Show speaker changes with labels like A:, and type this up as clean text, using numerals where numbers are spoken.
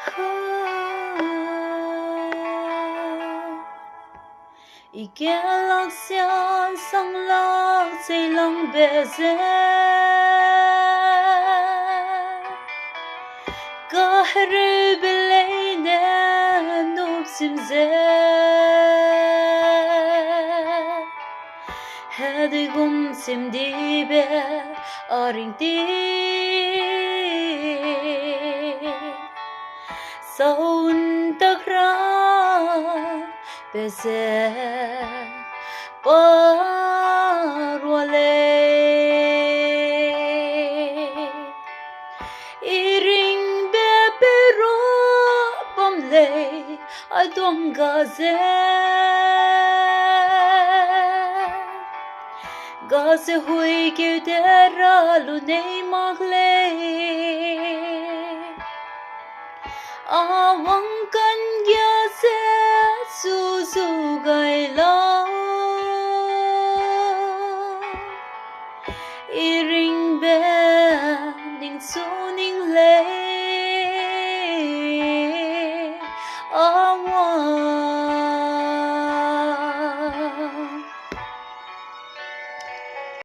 A: Ike lak xian sang lak chay lang be ze Ka hri bilay ne nup sim ze Hadi gum sim di be aring ti Saun takra Beze parwale Iring be pero bamle adong gaze Gaze hui kevdera luney magle Awang kan gyase suzu gaila Iring be ning suning le Awang